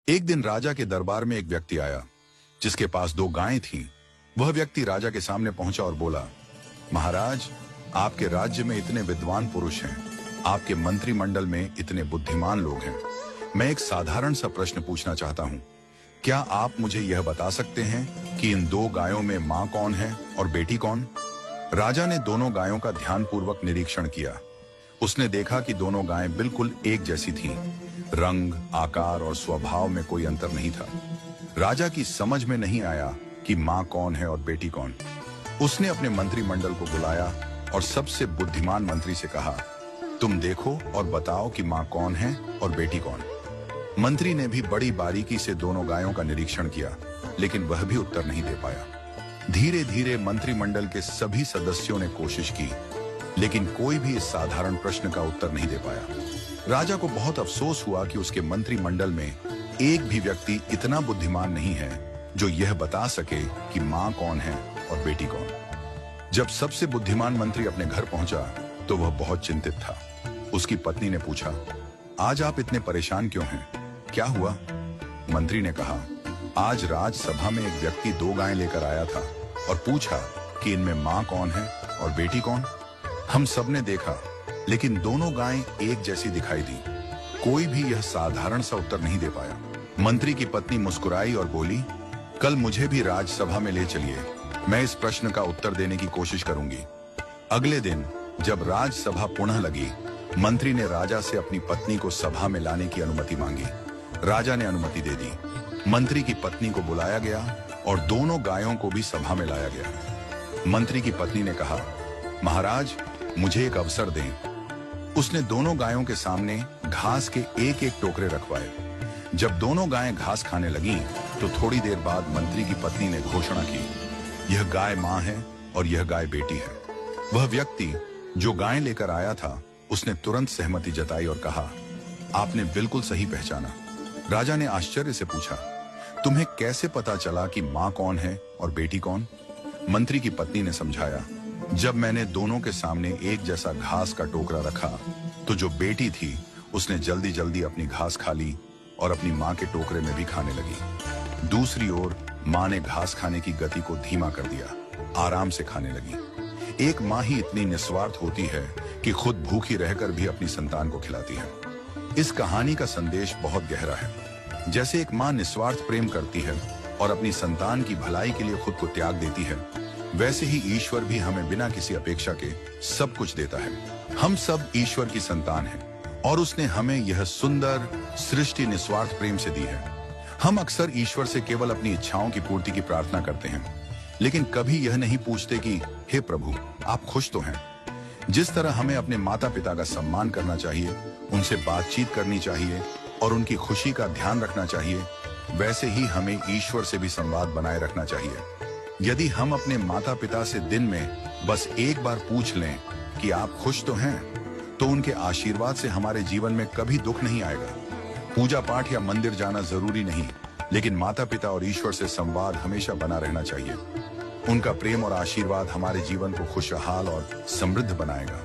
एक दिन राजा के दरबार में एक व्यक्ति आया जिसके पास 2 गायें थीं। वह व्यक्ति राजा के सामने पहुंचा और बोला, महाराज, आपके राज्य में इतने विद्वान पुरुष हैं, आपके मंत्रिमंडल में इतने बुद्धिमान लोग हैं। मैं एक साधारण सा प्रश्न पूछना चाहता हूं। क्या आप मुझे यह बता सकते हैं कि इन 2 गायों में मां कौन है और बेटी कौन? राजा ने दोनों गायों का ध्यानपूर्वक निरीक्षण किया। उसने देखा कि दोनों गायें बिल्कुल एक जैसी थीं। रंग, आकार और स्वभाव में कोई अंतर नहीं था। राजा की समझ में नहीं आया कि मां कौन है और बेटी कौन। उसने अपने मंत्रिमंडल को बुलाया और सबसे बुद्धिमान मंत्री से कहा, तुम देखो और बताओ कि मां कौन है और बेटी कौन। मंत्री ने भी बड़ी बारीकी से दोनों गायों का निरीक्षण किया, लेकिन वह भी उत्तर नहीं दे पाया। धीरे धीरे मंत्रिमंडल के सभी सदस्यों ने कोशिश की, लेकिन कोई भी इस साधारण प्रश्न का उत्तर नहीं दे पाया। राजा को बहुत अफसोस हुआ कि उसके मंत्रिमंडल में एक भी व्यक्ति इतना बुद्धिमान नहीं है जो यह बता सके कि मां कौन है और बेटी कौन। जब सबसे बुद्धिमान मंत्री अपने घर पहुंचा तो वह बहुत चिंतित था। उसकी पत्नी ने पूछा, आज आप इतने परेशान क्यों हैं? क्या हुआ? मंत्री ने कहा, आज राजसभा में एक व्यक्ति 2 गायें लेकर आया था और पूछा कि इनमें मां कौन है और बेटी कौन। हम सबने देखा, लेकिन दोनों गायें एक जैसी दिखाई दी। कोई भी यह साधारण सा उत्तर नहीं दे पाया। मंत्री की पत्नी मुस्कुराई और बोली, कल मुझे भी राजसभा में ले चलिए, मैं इस प्रश्न का उत्तर देने की कोशिश करूंगी। अगले दिन जब राजसभा पुनः लगी, मंत्री ने राजा से अपनी पत्नी को सभा में लाने की अनुमति मांगी। राजा ने अनुमति दे दी। मंत्री की पत्नी को बुलाया गया और दोनों गायों को भी सभा में लाया गया। मंत्री की पत्नी ने कहा, महाराज, मुझे एक अवसर दें। उसने दोनों गायों के सामने घास के एक एक टोकरे रखवाए। जब दोनों गायें घास खाने लगीं, तो थोड़ी देर बाद मंत्री की पत्नी ने घोषणा की, यह गाय मां है और यह गाय बेटी है। वह व्यक्ति जो गायें लेकर आया था, उसने तुरंत सहमति जताई और कहा, आपने बिल्कुल सही पहचाना। राजा ने आश्चर्य से पूछा, तुम्हें कैसे पता चला कि मां कौन है और बेटी कौन? मंत्री की पत्नी ने समझाया, जब मैंने दोनों के सामने एक जैसा घास का टोकरा रखा, तो जो बेटी थी उसने जल्दी जल्दी अपनी घास खा ली और अपनी मां के टोकरे में भी खाने लगी। दूसरी ओर मां ने घास खाने की गति को धीमा कर दिया, आराम से खाने लगी। एक मां ही इतनी निस्वार्थ होती है कि खुद भूखी रहकर भी अपनी संतान को खिलाती है। इस कहानी का संदेश बहुत गहरा है। जैसे एक मां निस्वार्थ प्रेम करती है और अपनी संतान की भलाई के लिए खुद को त्याग देती है, वैसे ही ईश्वर भी हमें बिना किसी अपेक्षा के सब कुछ देता है। हम सब ईश्वर की संतान हैं और उसने हमें यह सुंदर सृष्टि निस्वार्थ प्रेम से दी है। हम अक्सर ईश्वर से केवल अपनी इच्छाओं की पूर्ति की प्रार्थना करते हैं, लेकिन कभी यह नहीं पूछते कि हे प्रभु, आप खुश तो हैं? जिस तरह हमें अपने माता पिता का सम्मान करना चाहिए, उनसे बातचीत करनी चाहिए और उनकी खुशी का ध्यान रखना चाहिए, वैसे ही हमें ईश्वर से भी संवाद बनाए रखना चाहिए। यदि हम अपने माता पिता से दिन में बस एक बार पूछ लें कि आप खुश तो हैं, तो उनके आशीर्वाद से हमारे जीवन में कभी दुख नहीं आएगा। पूजा पाठ या मंदिर जाना जरूरी नहीं, लेकिन माता पिता और ईश्वर से संवाद हमेशा बना रहना चाहिए। उनका प्रेम और आशीर्वाद हमारे जीवन को खुशहाल और समृद्ध बनाएगा।